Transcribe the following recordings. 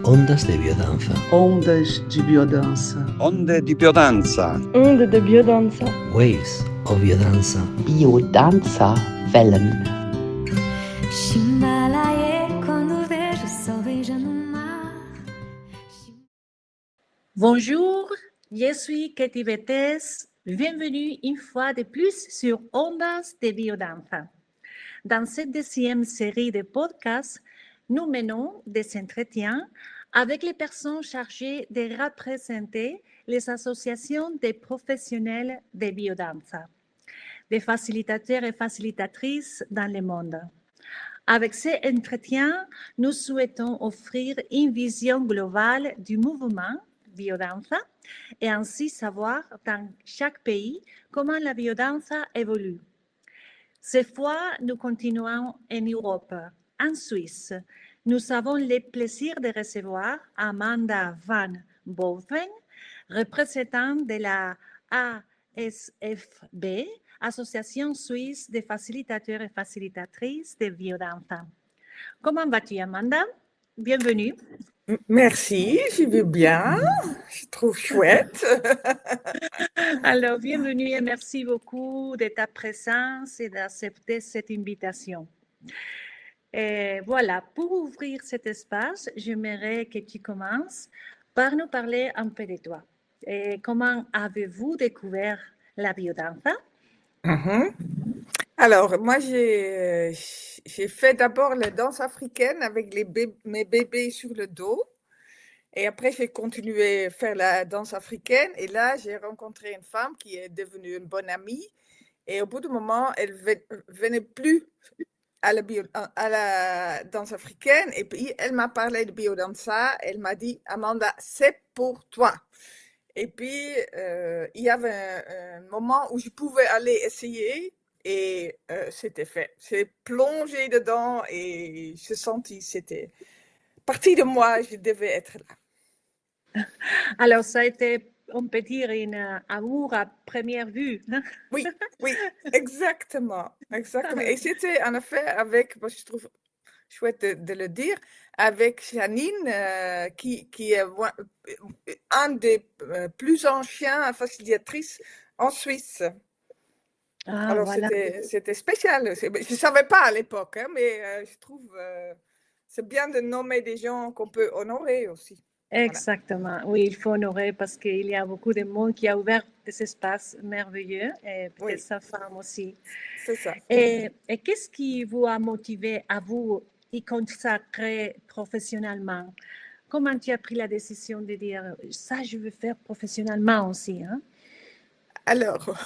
Ondas de biodança. Ondas de biodança. Onde di biodanza. Onde de biodanza. Waves of biodança. Biodança Wellen. Chimbalaie, quando vejo o sol beijando o mar. Bonjour, je suis Katie Bettes. Bienvenue une fois de plus sur Ondas de biodanza. Dans cette deuxième série de podcasts, nous menons des entretiens avec les personnes chargées de représenter les associations des professionnels de biodanza, des facilitateurs et facilitatrices dans le monde. Avec ces entretiens, nous souhaitons offrir une vision globale du mouvement biodanza et ainsi savoir dans chaque pays comment la biodanza évolue. Cette fois, nous continuons en Europe, en Suisse. Nous avons le plaisir de recevoir Amanda van Boven, représentante de la ASFB, Association Suisse des facilitateurs et facilitatrices de biodanza. Comment vas-tu, Amanda? Bienvenue. Merci, je vais bien, je trouve chouette. Alors, bienvenue et merci beaucoup de ta présence et d'accepter cette invitation. Et voilà, pour ouvrir cet espace, j'aimerais que tu commences par nous parler un peu de toi. Et comment avez-vous découvert la biodanza? Alors, moi, j'ai fait d'abord la danse africaine avec mes bébés sur le dos. Et après, j'ai continué à faire la danse africaine. Et là, j'ai rencontré une femme qui est devenue une bonne amie. Et au bout d'un moment, elle venait plus à la danse africaine. Et puis, elle m'a parlé de biodanza. Elle m'a dit, Amanda, c'est pour toi. Et puis, il y avait un moment où je pouvais aller essayer. Et c'était fait. J'ai plongé dedans et je sentis, c'était partie de moi, je devais être là. Alors, ça a été, on peut dire, un amour à première vue. Oui, exactement. Et c'était en effet avec, je trouve chouette de le dire, avec Janine, qui est un des plus anciens facilitatrices en Suisse. Ah, alors, voilà. c'était spécial. Je ne savais pas à l'époque, hein, mais je trouve c'est bien de nommer des gens qu'on peut honorer aussi. Exactement. Voilà. Oui, il faut honorer parce qu'il y a beaucoup de monde qui a ouvert des espaces merveilleux et peut-être sa femme aussi. C'est ça. Et qu'est-ce qui vous a motivé à vous y consacrer professionnellement? Comment tu as pris la décision de dire ça, je veux faire professionnellement aussi, hein? Alors,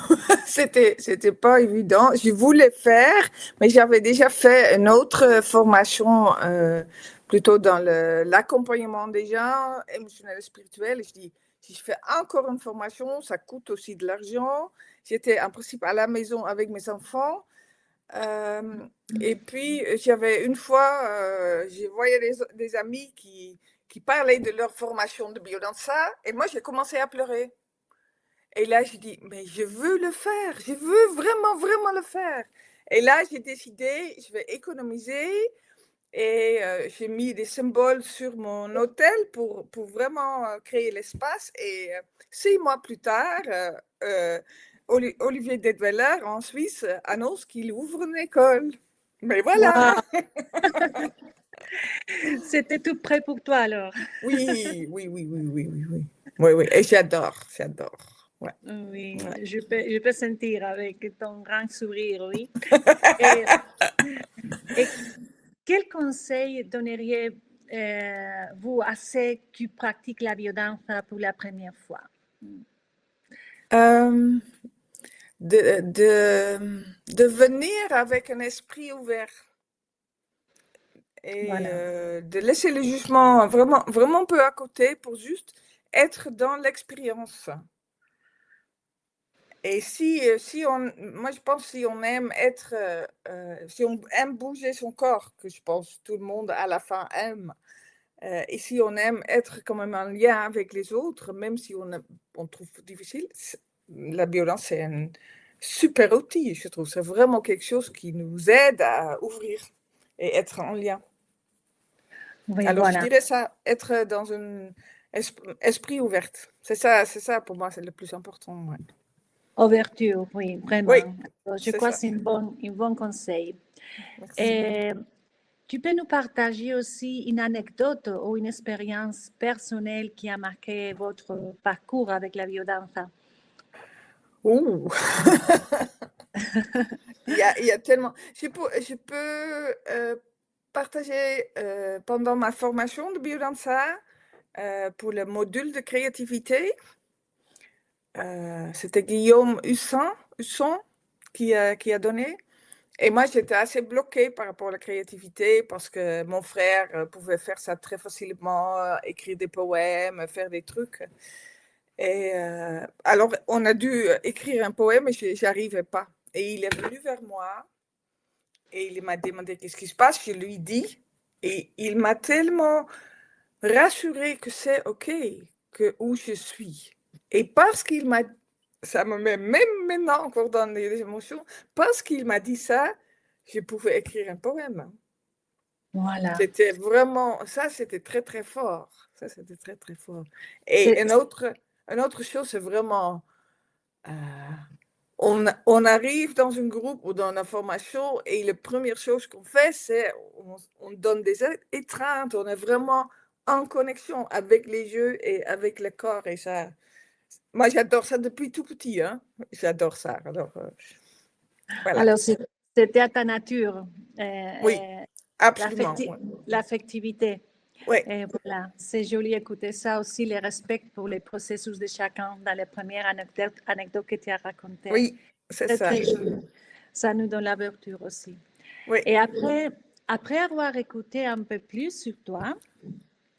c'était pas évident. Je voulais faire, mais j'avais déjà fait une autre formation plutôt dans l'accompagnement des gens, émotionnel et spirituel. Et je dis, si je fais encore une formation, ça coûte aussi de l'argent. J'étais en principe à la maison avec mes enfants. Et puis, j'avais une fois, je voyais des amis qui parlaient de leur formation de biodanza. Et moi, j'ai commencé à pleurer. Et là, je dis, mais je veux le faire, je veux vraiment, vraiment le faire. Et là, j'ai décidé, je vais économiser et j'ai mis des symboles sur mon hôtel pour vraiment créer l'espace. Et 6 mois plus tard, Olivier Detweller en Suisse annonce qu'il ouvre une école. Mais voilà! Wow. C'était tout prêt pour toi alors? Oui. Oui, et j'adore. Ouais. Oui, ouais. Je peux sentir avec ton grand sourire, oui. et quel conseil donneriez-vous à ceux qui pratiquent la biodanza pour la première fois? De venir avec un esprit ouvert et de laisser le jugement vraiment un peu à côté pour juste être dans l'expérience. Et moi je pense si on aime si on aime bouger son corps, que je pense tout le monde à la fin aime, et si on aime être quand même en lien avec les autres, même si on trouve difficile, la biodanza c'est un super outil, je trouve. C'est vraiment quelque chose qui nous aide à ouvrir et être en lien. Oui, Alors, je voilà. dirais ça, être dans un esprit ouvert. C'est ça pour moi, c'est le plus important. Ouais. Ouverture, oui, Oui, vraiment. Alors, je c'est crois que ça. c'est un bon conseil. Merci. Et tu peux nous partager aussi une anecdote ou une expérience personnelle qui a marqué votre parcours avec la biodanza? Ouh. Il y a tellement. Je peux partager pendant ma formation de biodanza pour le module de créativité. C'était Guillaume Husson qui a donné. Et moi, j'étais assez bloquée par rapport à la créativité parce que mon frère pouvait faire ça très facilement, écrire des poèmes, faire des trucs. Et alors, on a dû écrire un poème et je n'arrivais pas. Et il est venu vers moi et il m'a demandé qu'est-ce qui se passe. Je lui ai dit et il m'a tellement rassuré que c'est OK, que où je suis. Et parce qu'il m'a, ça me met même maintenant encore dans les émotions, parce qu'il m'a dit ça, je pouvais écrire un poème. Voilà. C'était vraiment, ça c'était très très fort. Ça c'était très très fort. Et C'est- une autre chose, c'est vraiment, on arrive dans un groupe ou dans une formation et la première chose qu'on fait, c'est on donne des étreintes, on est vraiment en connexion avec les yeux et avec le corps. Et ça, moi j'adore ça depuis tout petit, hein. J'adore ça. Alors, voilà. Alors, c'était à ta nature, Oui, absolument. l'affecti- l'affectivité. Oui, Et voilà, c'est joli d'écouter ça aussi, le respect pour les processus de chacun dans les premières anecdotes que tu as racontées. oui, c'est C'est ça. très joli. Ça nous donne l'ouverture aussi. Oui. Et après avoir écouté un peu plus sur toi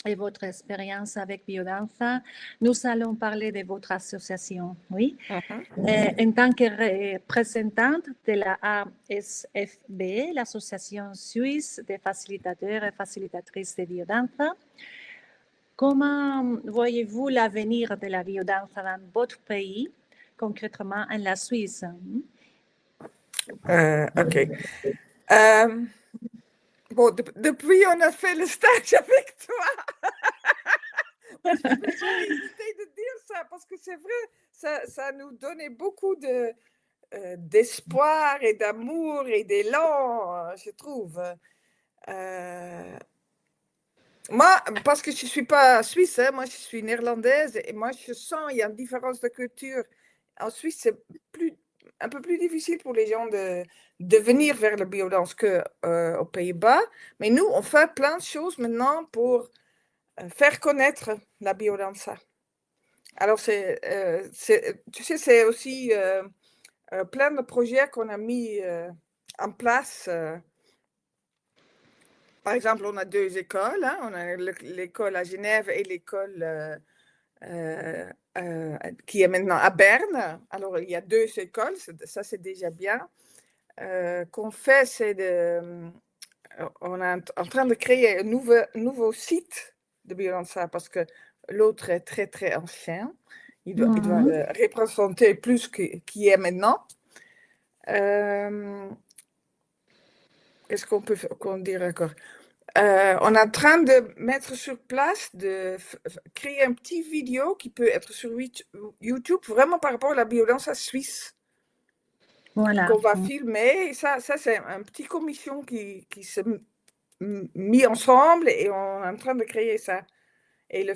et votre expérience avec Biodanza, nous allons parler de votre association, oui. En tant que représentante de la ASFB, l'Association suisse des facilitateurs et facilitatrices de biodanza, comment voyez-vous l'avenir de la biodanza dans votre pays, concrètement en la Suisse? OK. Bon, depuis on a fait le stage avec toi, je peux pas hésiter de dire ça parce que c'est vrai, ça nous donnait beaucoup d'espoir et d'amour et d'élan, je trouve. Moi, parce que je ne suis pas suisse, hein, moi je suis néerlandaise et moi je sens qu'il y a une différence de culture. En Suisse, c'est un peu plus difficile pour les gens de venir vers la biodance qu'aux Pays-Bas. Mais nous, on fait plein de choses maintenant pour faire connaître la biodance. Alors, tu sais, c'est aussi plein de projets qu'on a mis en place. Par exemple, on a deux écoles. Hein. On a l'école à Genève et l'école qui est maintenant à Berne. Alors, il y a deux écoles. Ça, c'est déjà bien. Qu'on fait, c'est on est en train de créer un nouveau site de Biodanza parce que l'autre est très, très ancien. Il doit représenter plus qui est maintenant. Qu'est-ce qu'on dirait encore? On est en train de mettre sur place, de créer un petit vidéo qui peut être sur YouTube, vraiment par rapport à la biodanza suisse. Voilà. Qu'on va filmer. Et ça c'est une petite commission qui se mis ensemble et on est en train de créer ça. Et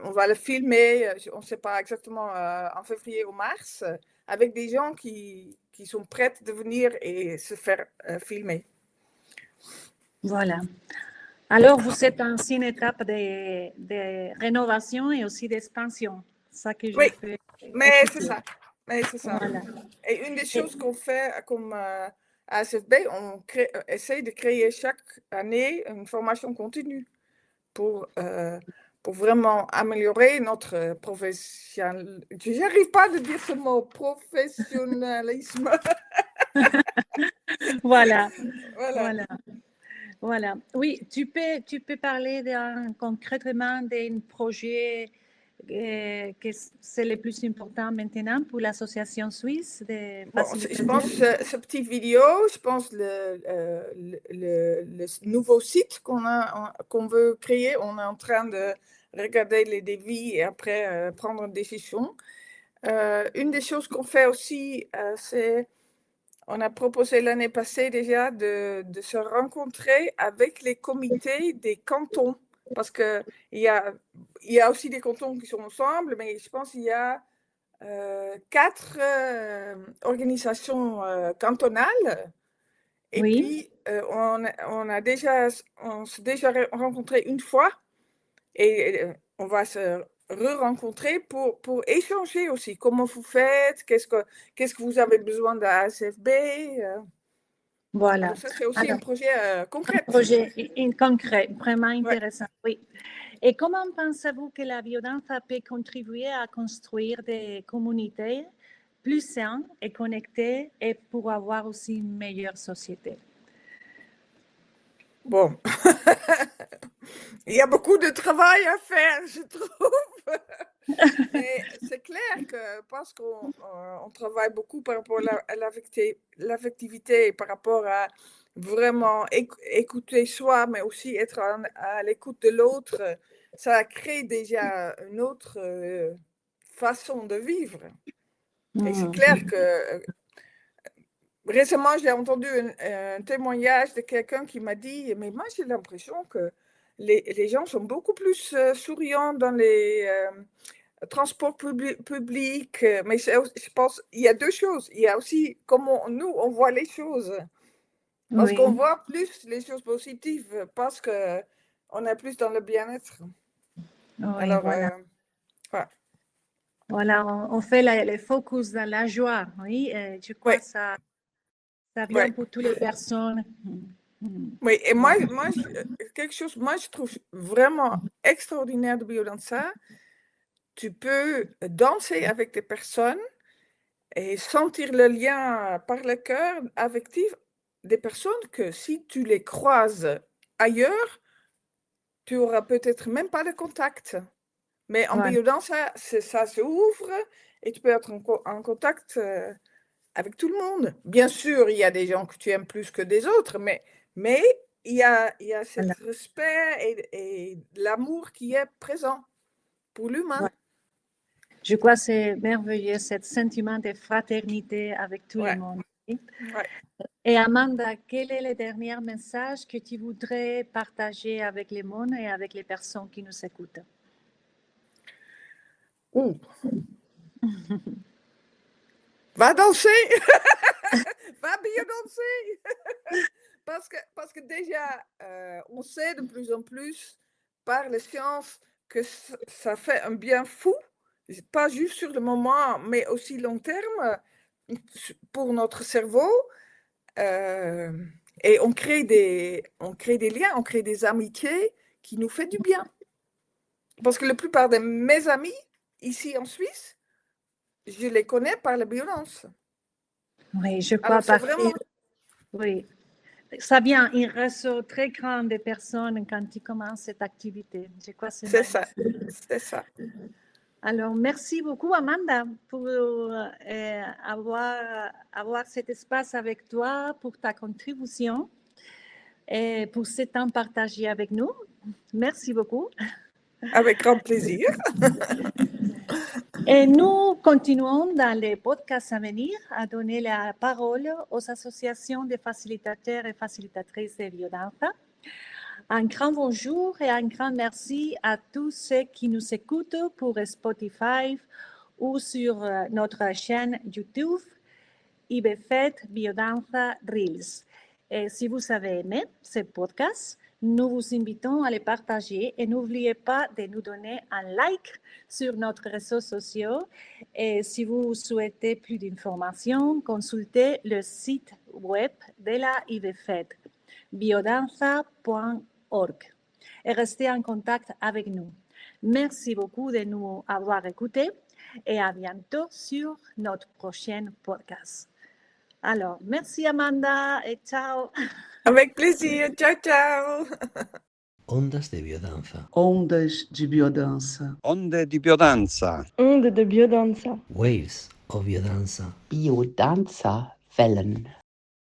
on va le filmer, on ne sait pas exactement, en février ou mars, avec des gens qui sont prêts de venir et se faire filmer. Voilà. Alors, vous êtes dans une étape de rénovation et aussi d'expansion. Ça que je Oui, peux mais écouter. c'est ça. Mais c'est ça. Voilà. Et une des choses qu'on fait comme ASFB, on essaye de créer chaque année une formation continue pour vraiment améliorer notre professionnalisme. Je n'arrive pas à dire ce mot, professionnalisme. Voilà. Voilà. Voilà. Voilà. Oui, tu peux parler concrètement d'un projet que c'est le plus important maintenant pour l'association suisse de Bon, je pense ce petit vidéo, je pense le nouveau site qu'on veut créer, on est en train de regarder les devis et après prendre une décision. Une des choses qu'on fait aussi, c'est, on a proposé l'année passée déjà de se rencontrer avec les comités des cantons, parce qu'il y a aussi des cantons qui sont ensemble, mais je pense qu'il y a 4 organisations cantonales. Et Oui. puis, on s'est déjà rencontrés une fois et on va se re-rencontrer pour échanger aussi. Comment vous faites? Qu'est-ce que vous avez besoin de la ASFB? Voilà. Alors ça, c'est aussi Alors, un projet concret. un projet concret, vraiment intéressant. Oui. Et comment pensez-vous que la biodance peut contribuer à construire des communautés plus saines et connectées et pour avoir aussi une meilleure société? Bon, il y a beaucoup de travail à faire, je trouve. Mais c'est clair que parce qu'on travaille beaucoup par rapport à l'affectivité, par rapport à vraiment écouter soi, mais aussi être à l'écoute de l'autre, ça crée déjà une autre façon de vivre. Et c'est clair que récemment, j'ai entendu un témoignage de quelqu'un qui m'a dit, mais moi j'ai l'impression que les gens sont beaucoup plus souriants dans les transports publics. Mais je pense qu'il y a deux choses. Il y a aussi comment nous, on voit les choses. Parce Oui. qu'on voit plus les choses positives, parce qu'on est plus dans le bien-être. Oui, Alors, voilà. voilà. Voilà, on fait le focus dans la joie, oui, et je crois Ouais. que ça vient Ouais. pour toutes les personnes. Oui, et moi, quelque chose, moi, je trouve vraiment extraordinaire de biodanza. Tu peux danser avec des personnes et sentir le lien par le cœur affectif des personnes que si tu les croises ailleurs, tu auras peut-être même pas de contact. Mais en Voilà. biodanza, ça se ouvre et tu peux être en contact avec tout le monde. Bien sûr, il y a des gens que tu aimes plus que des autres, mais il y a ce Voilà. respect et l'amour qui est présent pour l'humain. Ouais. Je crois que c'est merveilleux, ce sentiment de fraternité avec tout le monde. Oui. Ouais. Et Amanda, quel est le dernier message que tu voudrais partager avec le monde et avec les personnes qui nous écoutent? Va danser! Va bien danser! Parce que déjà, on sait de plus en plus par les sciences que ça fait un bien fou, pas juste sur le moment, mais aussi long terme pour notre cerveau. Et on crée des liens, on crée des amitiés qui nous font du bien. Parce que la plupart de mes amis ici en Suisse, je les connais par la biodance. Oui, je crois Alors, c'est vraiment... Oui, ça vient un réseau très grand de personnes quand tu commences cette activité. Je crois que c'est ça, c'est ça. Alors, merci beaucoup, Amanda, pour avoir cet espace avec toi, pour ta contribution et pour ce temps partagé avec nous. Merci beaucoup. Avec grand plaisir. Et nous continuons dans les podcasts à venir à donner la parole aux associations de facilitateurs et facilitatrices de biodanza. Un grand bonjour et un grand merci à tous ceux qui nous écoutent pour Spotify ou sur notre chaîne YouTube IBFET Biodanza Reels. Et si vous avez aimé ce podcast, nous vous invitons à le partager et n'oubliez pas de nous donner un like sur notre réseaux sociaux. Et si vous souhaitez plus d'informations, consultez le site web de la IBFET, biodanza.org, et restez en contact avec nous. Merci beaucoup de nous avoir écoutés et à bientôt sur notre prochain podcast. Alors, merci Amanda et ciao. Avec plaisir. Ciao, ciao. Ondas de biodança. Ondas de biodança. Onde di biodanza. Onde de biodanza. Waves of biodança. Biodanza Wellen.